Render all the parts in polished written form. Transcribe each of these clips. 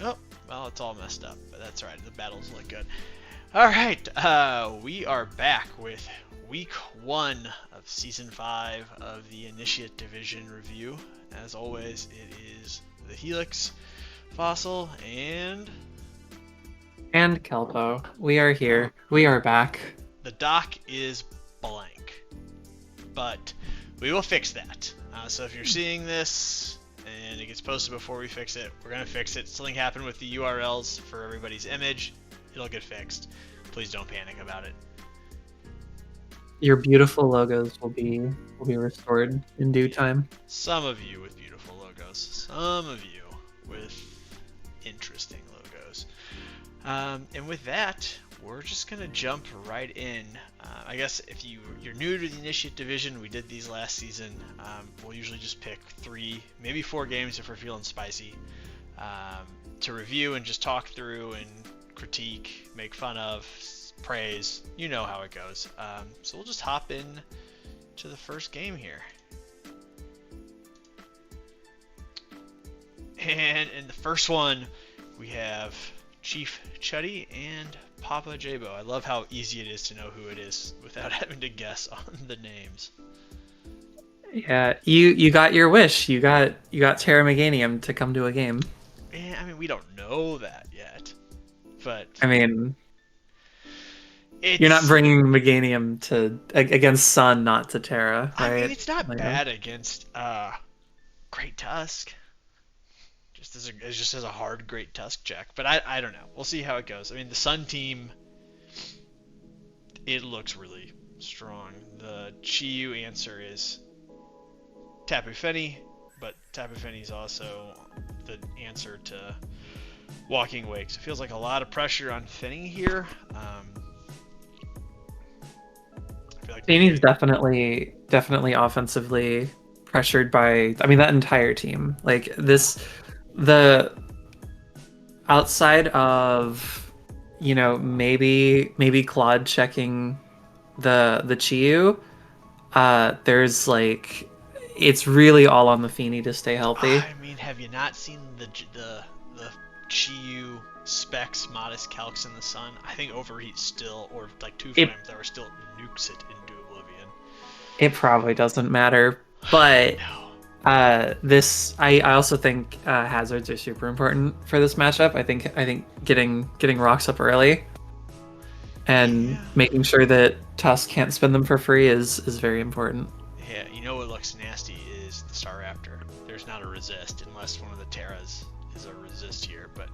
Oh, well, it's all messed up, but that's right. The battles look good. All right, we are back with week 1 of season 5 of the Initiate Division review. As always, it is the Helix, Fossil, And Kelpo, we are here. We are back. the dock is blank, but we will fix that. So if you're seeing this and it gets posted before we fix it, we're gonna fix it. Something happened with the URLs for everybody's image. It'll get fixed. Please don't panic about it. Your beautiful logos will be restored in due Yeah. time. Some of you with beautiful logos. Some of you with interesting logos. And with that, we're just gonna jump right in. I guess if you're new to the Initiate Division, we did these last season. We'll usually just pick 3, maybe 4 games if we're feeling spicy, to review and just talk through and critique, make fun of, praise. You know how it goes. So we'll just hop in to the first game here. And in the first one, we have Chief Chuddy and Papa Jabo. I love how easy it is to know who it is without having to guess on the names. Yeah, you got your wish. You got Terra Meganium to come to a game. And I mean, we don't know that yet, but I mean, you're not it's. bringing Meganium to against Sun, not to Terra, I mean, right? it's not Like, bad against Great Tusk. It's just as a hard Great Tusk check, but I don't know. We'll see how it goes. I mean, the Sun team, it looks really strong. The Chiyu answer is Tapu Fini, but Tapu Fini is also the answer to Walking Wake. So it feels like a lot of pressure on Fini here. I feel like Danny's definitely offensively pressured by. I mean, that entire team. Like this, the outside of maybe Claude checking the Chiyu, there's like it's really all on the Feeny to stay healthy. I mean, have you not seen the Chiyu specs Modest Calcs in the Sun? I think Overheat still, or like two It flames that were still nukes it into oblivion. it probably doesn't matter, but No. this I also think hazards are super important for this matchup. I think getting rocks up early and Yeah. making sure that Tusk can't spin them for free is very important. Yeah, you know what looks nasty is the Star Raptor. There's not a resist unless one of the Terras is a resist here. But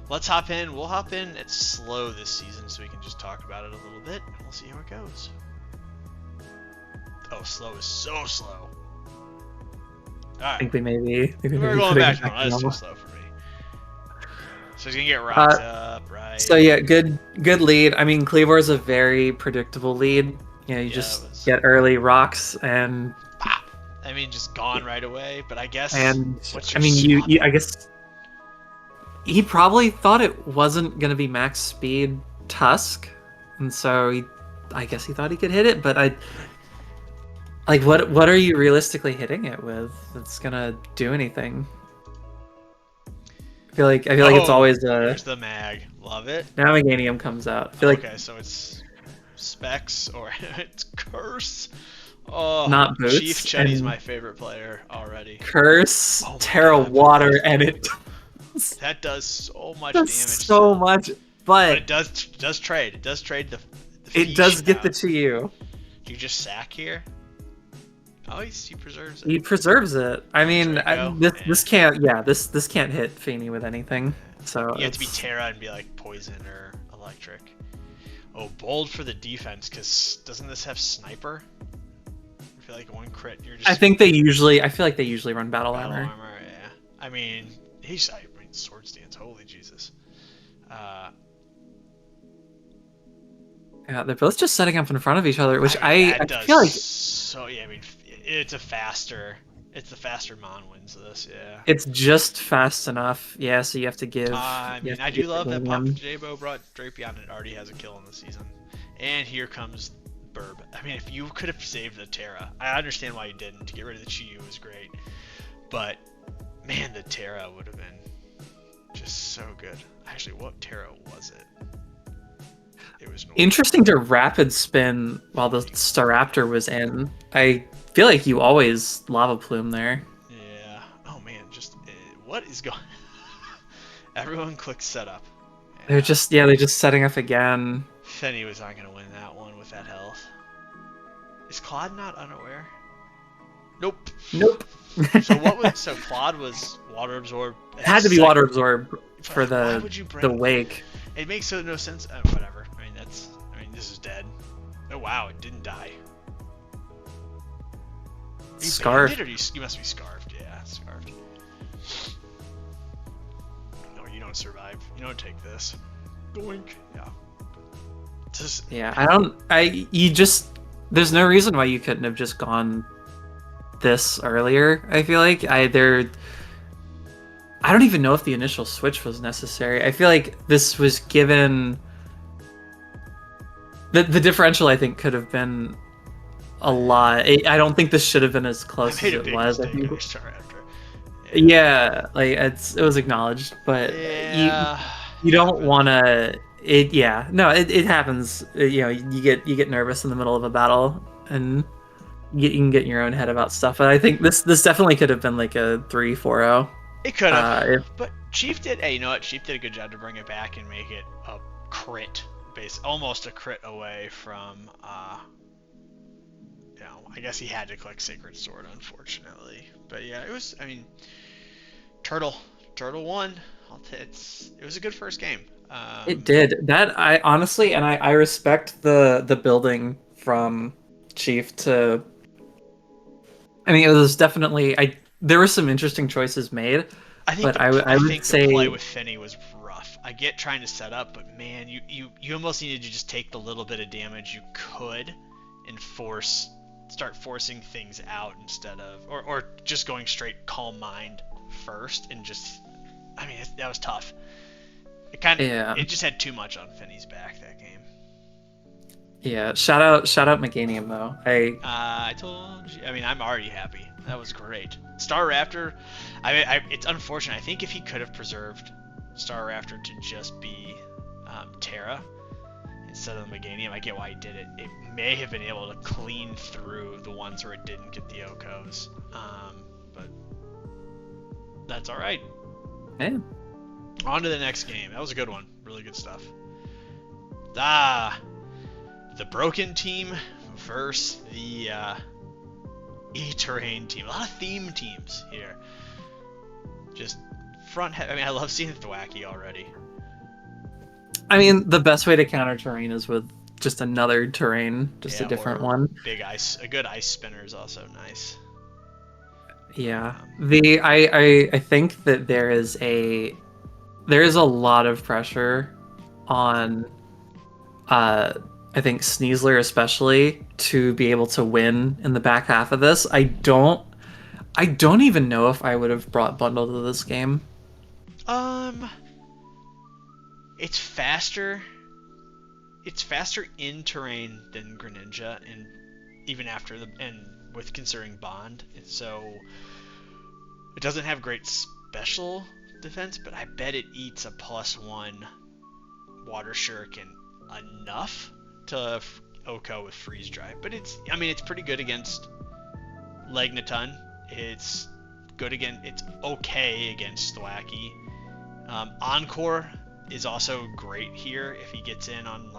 let's hop in. We'll hop in. It's slow this season, so we can just talk about it a little bit, and we'll see how it goes. Oh, slow is so slow. All I right, think they maybe we're going putting back it to back normal. to That's too normal. slow for me. So he's gonna get rocked up, right? So yeah, good lead. I mean, Cleavor's a very predictable lead. You Yeah, it just was. get early rocks Pop. I mean, just gone right away. But I guess and what's I your mean swap? you I guess he probably thought it wasn't gonna be max speed Tusk, and so I guess he thought he could hit it, but I like what are you realistically hitting it with that's gonna do anything? I feel like it's Oh, always there's the mag. Love it. Naviganium comes out. I feel like Okay, so it's specs or it's curse. Oh, not Chief boots Chetty's and my favorite player already. curse, Oh my Terra god, but water, and it that does so much does damage so still. much, But but it does trade. It does trade the it fish does get the out. Chiyu. You just sack here. Oh, he preserves it. He preserves it. I mean, Draco. this can't. Yeah, this can't hit Feeny with anything. So You have to be it's Terra and be like poison or electric. Oh, bold for the defense, because doesn't this have sniper? I feel like one crit, you're just I feel like they usually run battle battle armor. armor. Yeah, I mean sword stance. Holy Jesus. Uh, Yeah, they're both just setting up in front of each other, which I mean I that does feel like so. Yeah, I mean it's a faster. It's the faster Mon wins this. Yeah. it's just fast enough. Yeah, so I you mean, have I to do give love that Papa Meganium. Jabo brought Drapion and already has a kill in the season. And here comes Burb. I mean, if you could have saved the Terra, I understand why you didn't. To get rid of the Chiyu was great. But, man, the Terra would have been Just so good. Actually, what Terra was it? It was normal. Interesting to rapid spin while the Staraptor was in. I feel like you always lava plume there. Yeah. Oh man, just what is going? Everyone click setup. They're just setting up again. Fenny was not gonna win that one with that health. Is Claude not unaware? Nope. Nope. So what was Claude was water absorb. It had to be water absorb for Why the would you bring the wake. It makes no sense. Whatever. I mean this is dead. Oh wow, it didn't die. Are you Scarf. banded, or you must be scarfed. Yeah, scarfed. No, you don't survive. You don't take this. Doink. Yeah. There's no reason why you couldn't have just gone this earlier. I feel like I don't even know if the initial switch was necessary. I feel like this was given the differential. I think could have been a lot. I don't think this should have been as close as it was. I think. Yeah, like it was acknowledged, but yeah, you don't want to. It happens. You know, you get nervous in the middle of a battle, and you can get in your own head about stuff. But I think this definitely could have been like a 3-4-0. It could have, but Chief did. Hey, you know what? Chief did a good job to bring it back and make it a crit, almost a crit away from. I guess he had to click Sacred Sword, unfortunately. But yeah, it was. I mean, Turtle won. It was a good first game. It did that. I honestly, and I respect the building from Chief to. I mean, it was definitely there were some interesting choices made. I think but I would say the play with Finney was rough. I get trying to set up, but man, you almost needed to just take the little bit of damage you could and start forcing things out instead of or just going straight calm mind first and just. I mean, that was tough. It just had too much on Finney's back that game. Yeah, shout out Meganium though. I told you. I mean, I'm already happy. That was great. Star Raptor. It's unfortunate. I think if he could have preserved Star Raptor to just be Terra instead of Meganium, I get why he did it. It may have been able to clean through the ones where it didn't get the Okos. But that's all right. Man. On to the next game. That was a good one. Really good stuff. The Broken team versus the E-Terrain team. A lot of theme teams here. Just front. I mean, I love seeing Thwacky already. I mean, the best way to counter terrain is with just another terrain, just a different one. A good ice spinner is also nice. Yeah. I think that there is a lot of pressure on I think Sneasler especially to be able to win in the back half of this. I don't even know if I would have brought Bundle to this game. It's faster. It's faster in terrain than Greninja, and even after with considering Bond, so it doesn't have great special defense, but I bet it eats a +1 Water Shuriken enough to Oko with Freeze Dry. But it's pretty good against Legnaton. It's okay against Thwacky. Encore is also great here if he gets in on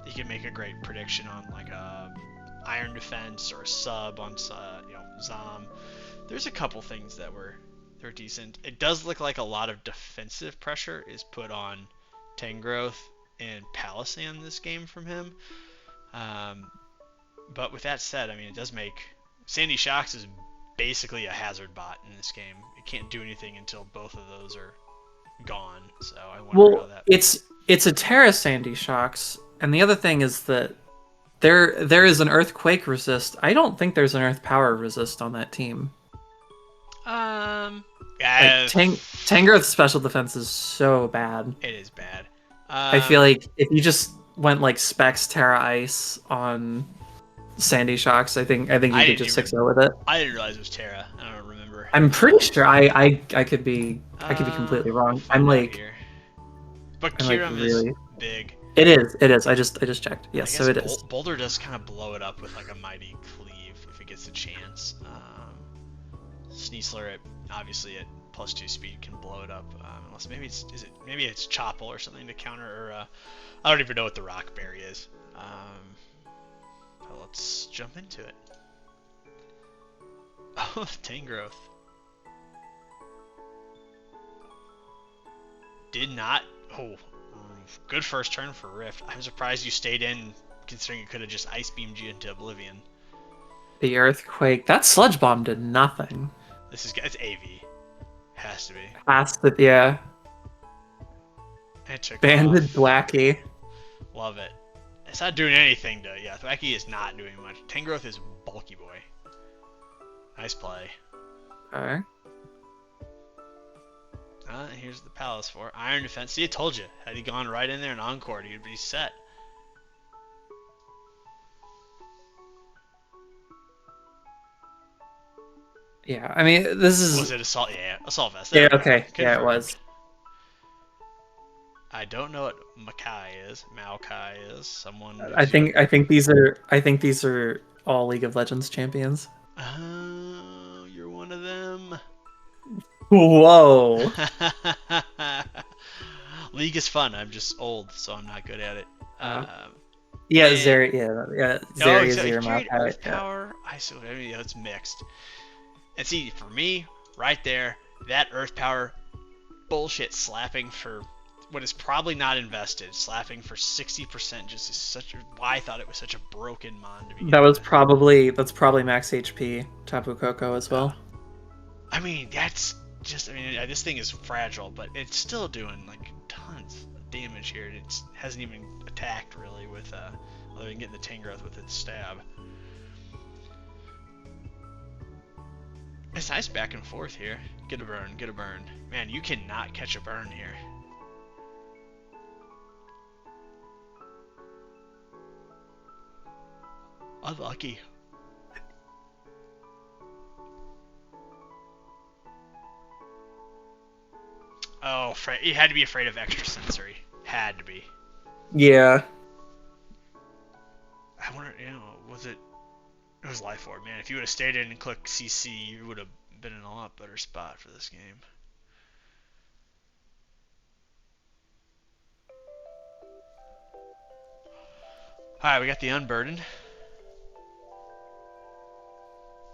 he can make a great prediction on like a Iron Defense or a sub on Zom. There's a couple things they're decent. It does look like a lot of defensive pressure is put on Tangrowth and Palisand this game from him. But with that said, I mean, it does make Sandy Shocks is basically a hazard bot in this game. It can't do anything until both of those are gone. So I wonder how that. It's a Terra Sandy Shocks, and the other thing is that there is an Earthquake resist. I don't think there's an Earth Power resist on that team. Tangrowth's special defense is so bad. It is bad. I feel like if you just went like Specs Terra Ice on Sandy Shocks, I think you could just 6-0 with it. I didn't realize it was Terra. I don't remember. I'm pretty sure I could be completely We'll wrong. find out here. But I'm like Kiram is really. big. It is. I just checked. I Yes, so guess it is. Boulder does kind of blow it up with like a mighty cleave if it gets a chance. Sneasler at obviously at +2 speed can blow it up. Unless maybe maybe it's Chopple or something to counter. Or I don't even know what the Rock Berry is. But let's jump into it. Oh, Tangrowth. Did not. Oh, good first turn for Rift. I'm surprised you stayed in, considering it could have just ice beamed you into oblivion. The earthquake. That sludge bomb did nothing. It's AV. Has to be. Past the yeah. It took Banded off. Thwacky. Love it. It's not doing anything to. Yeah, Thwacky is not doing much. Tangrowth is bulky boy. Nice play. Okay. Here's the Palace for Iron Defense. See, I told you. Had he gone right in there and Encored, he'd be set. Yeah, I mean, this is. Was it Assault? Yeah, Assault Vest. Yeah, There we go. okay. Confirmed. Yeah, it was. I don't know what Maokai is. Maokai is. Someone. I think these are all League of Legends champions. Oh, you're one of them. Whoa. League is fun. I'm just old, so I'm not good at it. Yeah, and... Zeri. Yeah, Zeri is your Earth power. I mean, yeah, it's mixed. And see, for me, right there, that Earth power bullshit slapping for what is probably not invested, slapping for 60% just is such a. Why I thought it was such a broken mon to begin that's probably max HP Tapu Koko as well. I mean, that's just. I mean, this thing is fragile, but it's still doing like tons of damage here. It hasn't even attacked really with other than getting the Tangrowth with its stab. It's nice back and forth here. Get a burn, get a burn. Man, you cannot catch a burn here. Unlucky. Oh, you had to be afraid of extra sensory. Had to be. Yeah. I wonder, was it... It was Life Orb. Man, if you would have stayed in and clicked CC, you would have been in a lot better spot for this game. Alright, we got the Unburdened.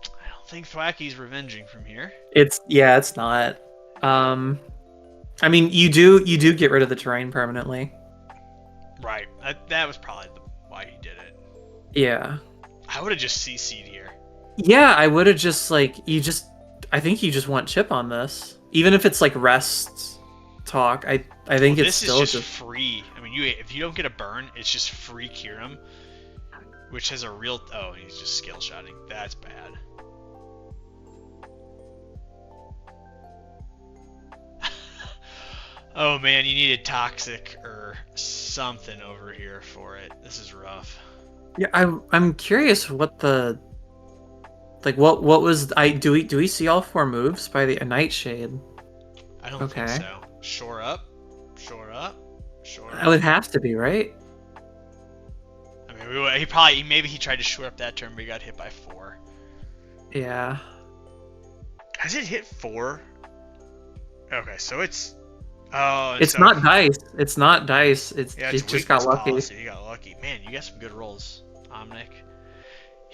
I don't think Thwacky's revenging from here. It's not. I mean, you do get rid of the terrain permanently. Right. That was probably why he did it. Yeah. I would have just CC'd here. Yeah, I would have just I think you just want chip on this. Even if it's like rest talk, I think it's still just free. I mean, if you don't get a burn, it's just free Kiram, which has a real. Oh, he's just skill shotting. That's bad. Oh man, you needed toxic or something over here for it. This is rough. Yeah, I'm curious what the what was do we see all 4 moves by the Nightshade? I don't think so. Shore up. That would have to be, right? I mean, maybe he tried to shore up that turn, but he got hit by 4. Yeah. Has it hit 4? Okay, so it's. Oh, it's not dice. It's not dice. It just got lucky. Policy. You got lucky. Man, you got some good rolls, Omnic.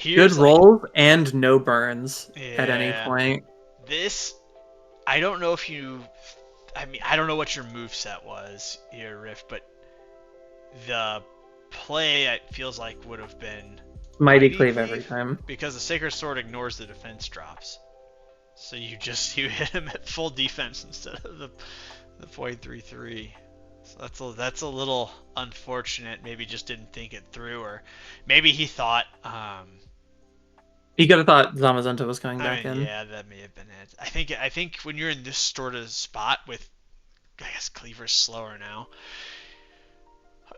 Good rolls and no burns at any point. This, I don't know if you. I mean, I don't know what your moveset was here, Rift, but the play it feels like would have been Mighty Cleave every time. Because the Sacred Sword ignores the defense drops. So you hit him at full defense instead of the 0.33. So that's a little unfortunate. Maybe just didn't think it through, or maybe he thought. He could have thought Zamazenta was coming back in. Yeah, that may have been it. I think when you're in this sort of spot with, I guess Cleaver's slower now.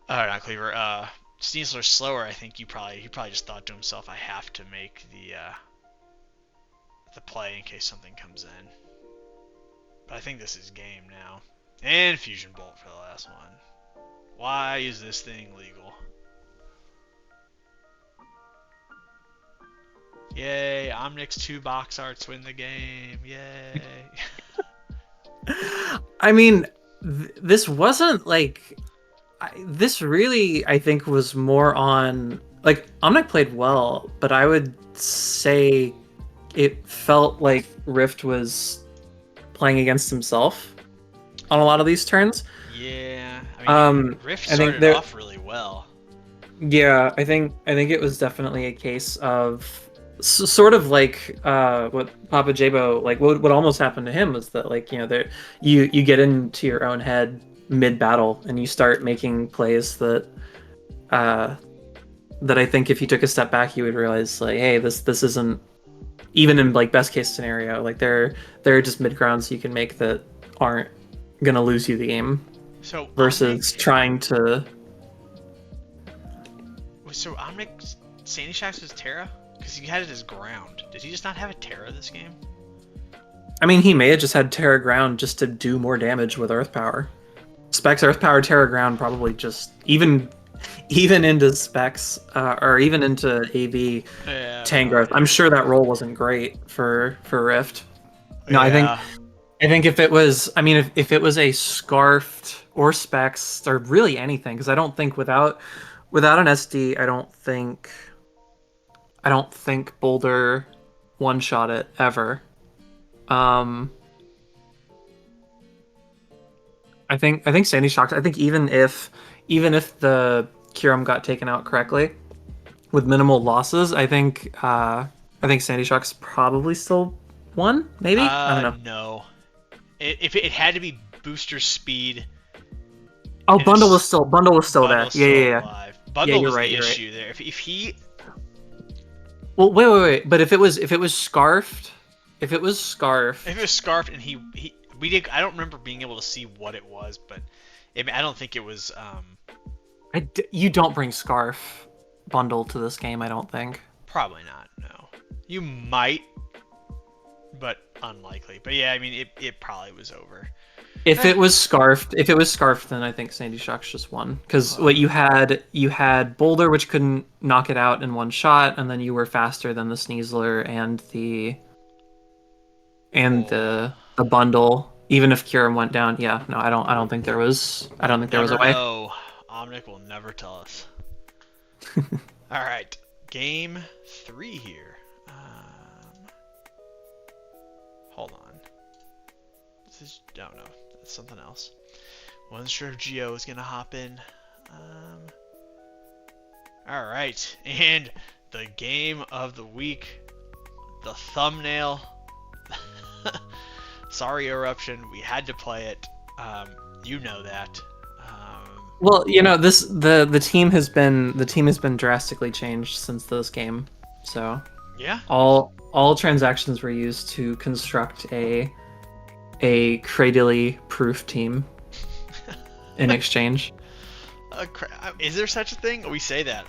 Not Cleaver. Sneasler's slower. I think he probably just thought to himself, I have to make the the play in case something comes in. But I think this is game now. And Fusion Bolt for the last one. Why is this thing legal? Yay, Omnix 2 box arts win the game. Yay. I mean, this wasn't like... this really, I think, was more on... Like, Omnic played well, but I would say it felt like Rift was playing against himself on a lot of these turns. Yeah, I mean, Rift started off really well. Yeah, I think it was definitely a case of sort of like what Papa Jabo, like what almost happened to him was that, like, you know, there you get into your own head mid battle and you start making plays that that I think if you took a step back you would realize, like, hey, this isn't, even in like best case scenario, like there are just mid grounds you can make that aren't gonna lose you the game. So versus trying to... So Omnic Sandy Shocks was Terra? Because he had it as ground. Did he just not have a Terra this game? I mean, he may have just had Terra ground just to do more damage with Earth Power. Specs Earth Power Terra ground probably just even into Specs or even into AV Tangrowth. I'm sure that roll wasn't great for Rift. No, yeah. I think if it was, I mean, if it was a Scarfed or Specs or really anything, because I don't think without an SD, I don't think Boulder one-shot it ever. I think Sandy Shocks, I think even if the Kyurem got taken out correctly with minimal losses, I think Sandy Shocks probably still won, maybe? I don't know. No. If it had to be booster speed. Oh, Bundle was still there. Yeah. Alive. Bundle was the issue there. If he... Well, wait. But if it was Scarfed, and we did. I don't remember being able to see what it was, but I don't think it was. You don't bring Scarf Bundle to this game, I don't think. Probably not. No, you might, but unlikely. But yeah, I mean, it probably was over. If it was Scarfed, then I think Sandy Shocks just won. Because what you had Boulder, which couldn't knock it out in one shot, and then you were faster than the Sneasler and the Bundle. Even if Kyurem went down, yeah, no, I don't think there was a way. No, Omnic will never tell us. All right, game 3 here. Hold on. No, that's something else. Wasn't sure if Geo was gonna hop in. All right, and the game of the week, the thumbnail. Sorry, Eruption. We had to play it. You know that. Well, you know, the team has been drastically changed since this game. So yeah, all transactions were used to construct a Cradily proof team in exchange. Is there such a thing? We say that.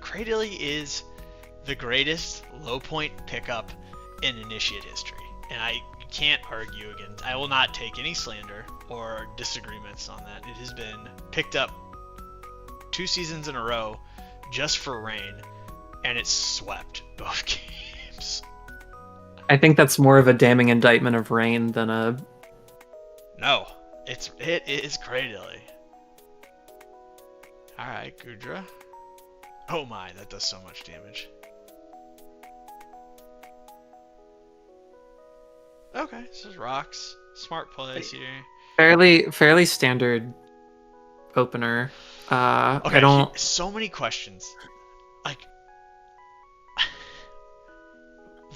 Cradily is the greatest low point pickup in Initiate history, and I can't argue against. I will not take any slander or disagreements on that. It has been picked up 2 seasons in a row just for Rain, and it's swept both games. I think that's more of a damning indictment of Rain than a... No, it is Cradily. Alright, Gudra. Oh my, that does so much damage. Okay, this is rocks. Smart plays here. Fairly standard opener. Okay, I don't... So many questions. Like,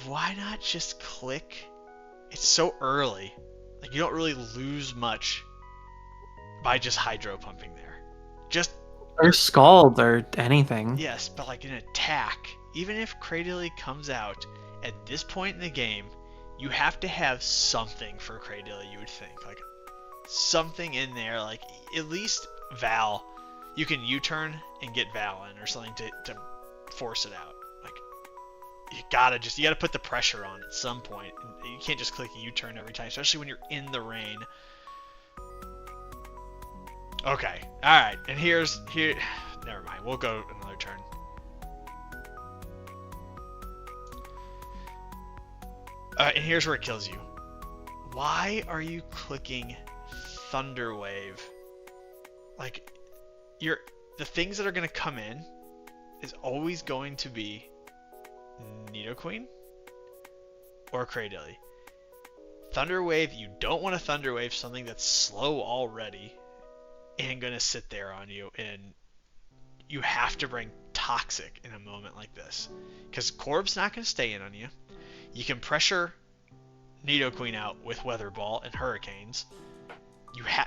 why not just click? It's so early. Like, you don't really lose much by just hydro pumping there. Just... Or Scald or anything. Yes, but like an attack. Even if Cradily comes out at this point in the game, you have to have something for Cradily, you would think. Like, something in there, like, at least Val. You can U-turn and get Val in or something to force it out. Like, you gotta put the pressure on at some point. You can't just click a U-turn every time, especially when you're in the rain. Okay, all right, and here. Never mind. We'll go another turn. And here's where it kills you. Why are you clicking Thunderwave? Like, the things that are gonna come in is always going to be Nidoqueen or Cradily. Thunderwave, you don't want to Thunderwave something that's slow already and gonna sit there on you, and you have to bring Toxic in a moment like this, because Corb's not gonna stay in on you. You can pressure Nidoqueen out with Weather Ball and Hurricanes.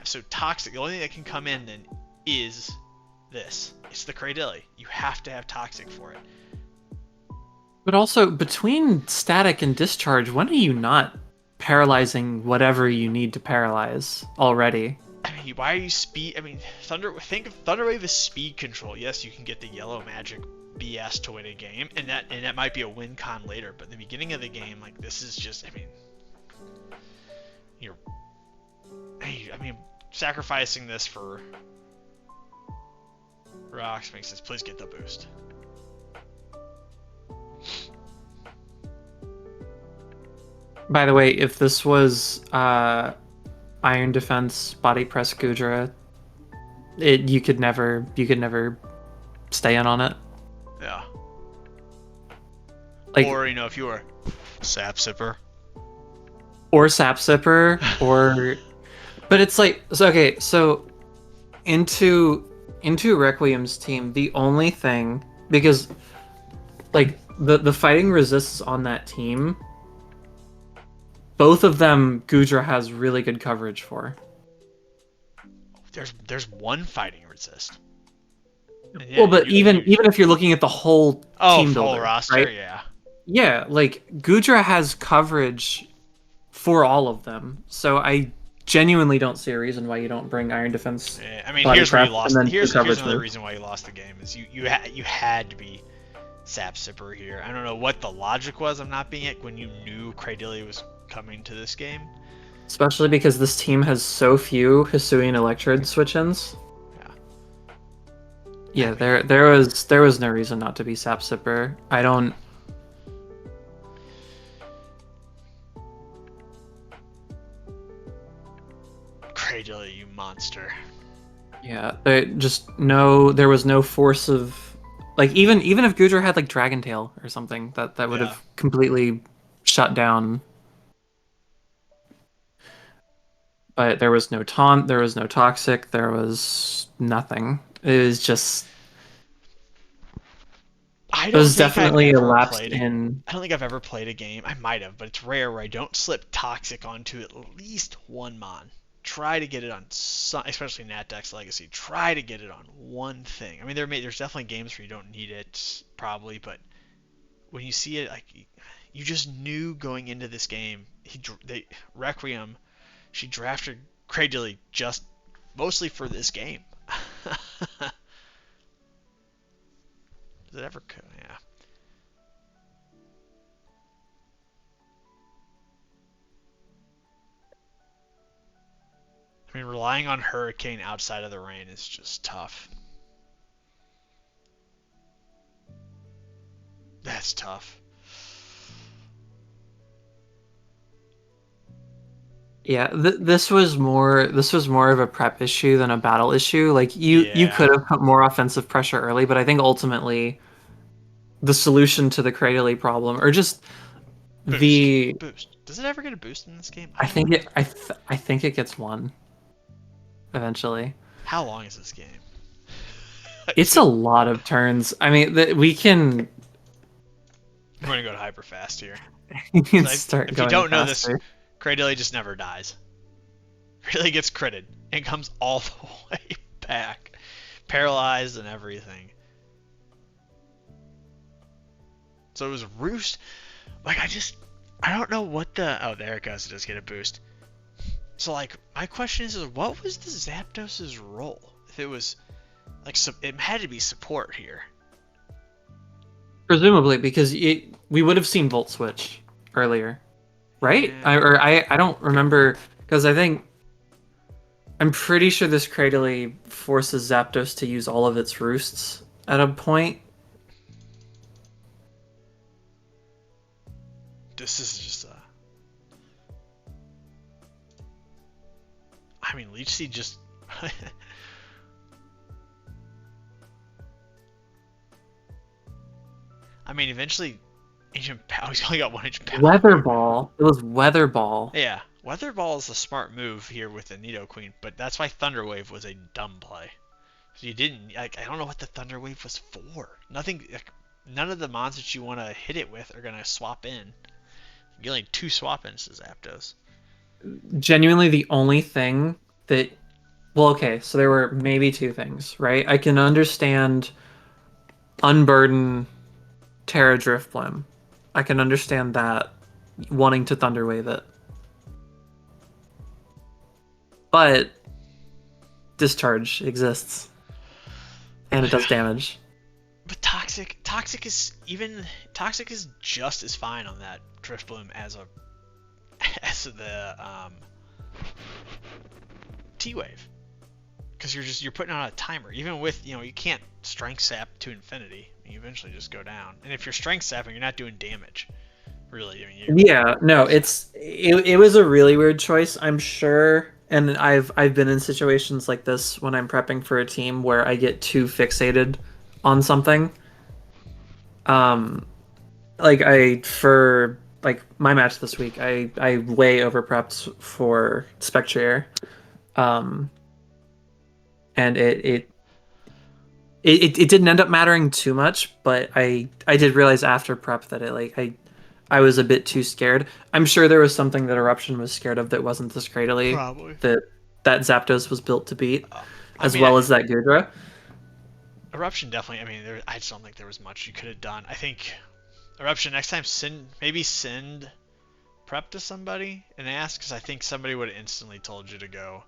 So Toxic, the only thing that can come in then is this. It's the Cradily. You have to have Toxic for it. But also, between Static and Discharge, when are you not paralyzing whatever you need to paralyze already? I mean, why are you speed? I mean, think of Thunderwave as speed control. Yes, you can get the yellow magic BS to win a game, and that might be a win con later. But in the beginning of the game, like, this is just, I mean, sacrificing this for rocks makes sense. Please get the boost. By the way, if this was Iron Defense Body Press Gudra, you could never stay in on it. Yeah. Like, or if you were Sap Sipper. Or Sap Sipper, or but it's like, so into Requiem's team, the only thing, because like the fighting resists on that team, both of them Gudra has really good coverage for. There's one fighting resist. Yeah, well, but even if you're looking at the whole team builder, full roster, right? Yeah, like Gudra has coverage for all of them, so I genuinely don't see a reason why you don't bring Iron Defense. Yeah, I mean, here's where you lost. Here's another reason why you lost the game is you had to be Sap Sipper here. I don't know what the logic was of not being it when you knew Cradily was coming to this game. Especially because this team has so few Hisuian Electrode switch-ins. Yeah, there was no reason not to be Sap Sipper. I don't. Cradily, you monster. Yeah, there was no force of, like, even if Gudra had like Dragon Tail or something, that would have completely shut down. But there was no taunt, there was no toxic, there was nothing. It was just. I don't think definitely I've elapsed in. I don't think I've ever played a game. I might have, but it's rare where I don't slip toxic onto at least one mon. Try to get it on some, especially Natdex Legacy. Try to get it on one thing. I mean, there's definitely games where you don't need it, probably, but when you see it, like, you just knew going into this game. Requiem, she drafted Cradily just mostly for this game. Does it ever? Yeah. I mean, relying on Hurricane outside of the rain is just tough. That's tough. Yeah, this was more of a prep issue than a battle issue. Like, you could have put more offensive pressure early, but I think ultimately the solution to the Cradily problem, or just boost. Does it ever get a boost in this game? I think it gets one eventually. How long is this game? It's a lot of turns. I mean, we can. I'm gonna go to hyper fast here. You can start. If going you don't faster. know this, Cradily just never dies. Cradily gets critted and comes all the way back, paralyzed and everything. So it was Roost. Like, I don't know what the. Oh, there it goes. It does get a boost. So, like, my question is what was the Zapdos's role? If it was, like, it had to be support here. Presumably, because we would have seen Volt Switch earlier, right? Yeah. I don't remember because I'm pretty sure this Cradily forces Zapdos to use all of its roosts at a point. This is just a. I mean, Leech Seed just. I mean, eventually, Ancient Power. He's only got one Ancient Power. Weather Ball. It was Weather Ball. Yeah, Weather Ball is a smart move here with the Nidoqueen, but that's why Thunder Wave was a dumb play. So you didn't like. I don't know what the Thunder Wave was for. Nothing. Like, none of the monsters you want to hit it with are gonna swap in. You only 2 swap ins to Zapdos. Genuinely, the only thing that. Well, okay, so there were maybe 2 things, right? I can understand Unburden Terra Driftblim. I can understand that wanting to Thunder Wave it. But Discharge exists. And it does damage. But Toxic is just as fine on that Driftbloom as the T-Wave. Because you're putting on a timer. Even with, you can't Strength Sap to infinity. You eventually just go down. And if you're Strength Sapping, you're not doing damage. Really. I mean, yeah, no, it was a really weird choice, I'm sure. And I've been in situations like this when I'm prepping for a team where I get too fixated on something. For my match this week, I way over prepped for Spectrier. And it didn't end up mattering too much, but I did realize after prep that I was a bit too scared. I'm sure there was something that Eruption was scared of that wasn't this Cradily. Probably. That Zapdos was built to beat, as that Gudra. Eruption definitely. I mean, I just don't think there was much you could have done. I think Eruption next time send prep to somebody and ask, because I think somebody would have instantly told you to go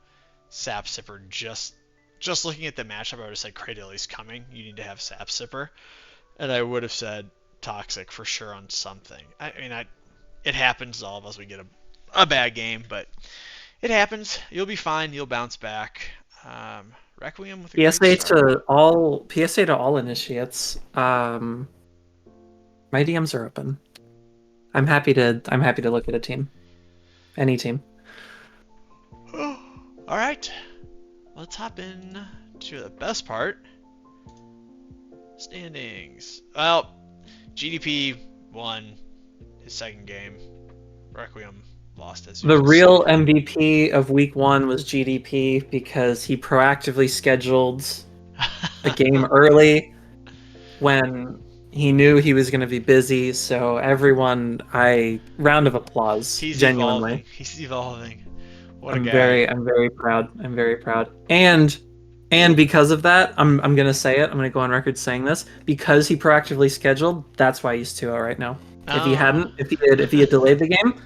Sap Sipper. Just looking at the matchup, I would have said Cradily's coming. You need to have Sap Sipper, and I would have said Toxic for sure on something. I mean, it happens to all of us. We get a bad game, but it happens. You'll be fine. You'll bounce back. Requiem with a PSA to all initiates. My DMs are open. I'm happy to look at a team. Any team. All right. Let's hop in to the best part. Standings. Well, GDP won his second game. Requiem lost as The real MVP of week 1 was GDP because he proactively scheduled a game early when he knew he was going to be busy. So everyone, round of applause. He's genuinely. Evolving. He's evolving. What a I'm guy. I'm very proud. I'm very proud. And because of that, I'm gonna say it. I'm gonna go on record saying this. Because he proactively scheduled, that's why he's 2-0 right now. If he hadn't, if he had delayed the game,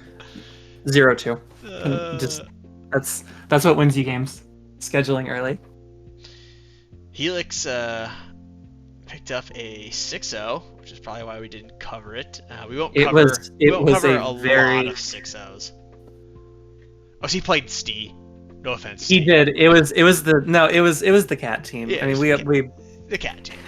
0-2. Just that's what wins you games. Scheduling early. Helix picked up a 6-0, which is probably why we didn't cover it. We won't cover a lot of 6-0s. Oh, so he played Stee. No offense, Steve. He did. It was the cat team. Yeah, I mean, the cat team.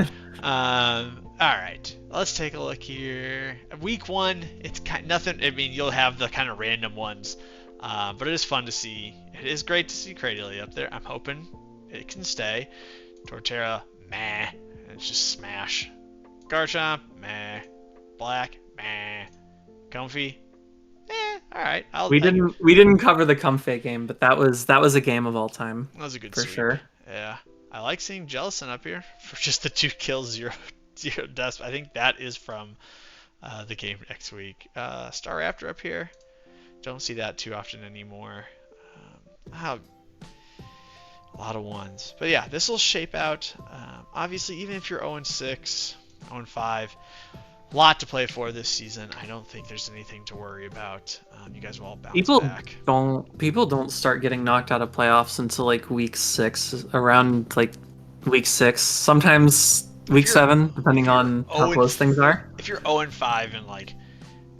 All right, let's take a look here. Week 1, it's nothing. I mean, you'll have the kind of random ones, but it is fun to see. It is great to see Cradily up there. I'm hoping it can stay. Torterra, meh. It's just smash. Garchomp, meh. Black, meh. Comfy. All right. We didn't cover the Comfey game, but that was a game of all time. That was a good for sweep. Sure. Yeah, I like seeing Jellicent up here for just the 2 kills, 0 deaths. I think that is from the game next week. Staraptor up here. Don't see that too often anymore. A lot of 1s, but yeah, this will shape out. Obviously, even if you're 0-6, 0-5. Lot to play for this season. I don't think there's anything to worry about. You guys will all bounce back. People don't start getting knocked out of playoffs until week 6, around week 6. Sometimes If week you're 7, if depending you're on how 0 and close things are. if you're 0 and 5 and like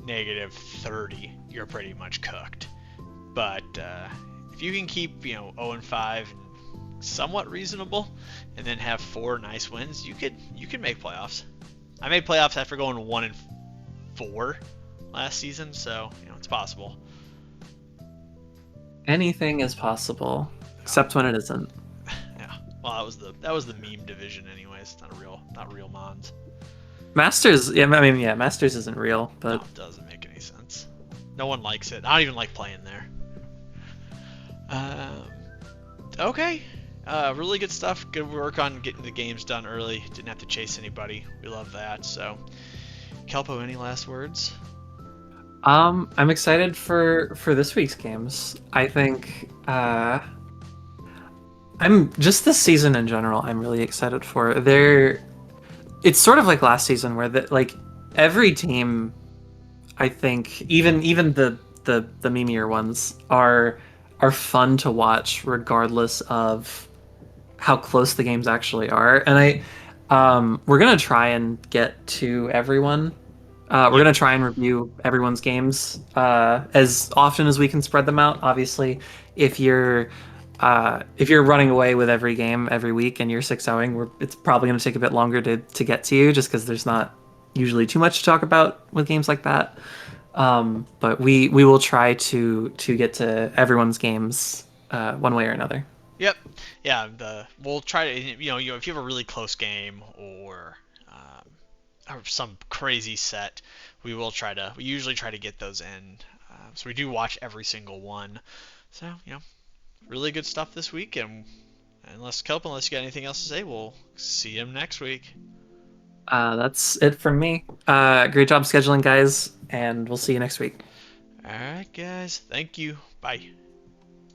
negative 30, you're pretty much cooked. But if you can keep 0 and 5 and somewhat reasonable, and then have 4 nice wins, you could make playoffs. I made playoffs after going 1 and 4 last season, so it's possible. Anything is possible, Yeah. except when it isn't. Yeah. Well, that was the meme division, anyways. Not real mons. Masters, yeah, I mean, yeah, Masters isn't real, No, but it doesn't make any sense. No one likes it. I don't even like playing there. Um, okay. Really good stuff. Good work on getting the games done early. Didn't have to chase anybody. We love that. So, Kelpo, any last words? I'm excited for this week's games. I think I'm just this season in general. I'm really excited for. It's sort of like last season where like every team, I think, even the memeier ones are fun to watch regardless of how close the games actually are. And we're gonna try and get to everyone. We're Yep. gonna try and review everyone's games as often as we can spread them out. Obviously, if you're if you're running away with every game every week and you're 6-0ing, it's probably going to take a bit longer to get to you, just because there's not usually too much to talk about with games like that. But we will try to get to everyone's games one way or another. Yep. Yeah. We'll try to if you have a really close game or some crazy set, we usually try to get those in. So we do watch every single one. So really good stuff this week. And unless you got anything else to say, we'll see him next week. That's it from me. Great job scheduling, guys, and we'll see you next week. All right, guys. Thank you. Bye.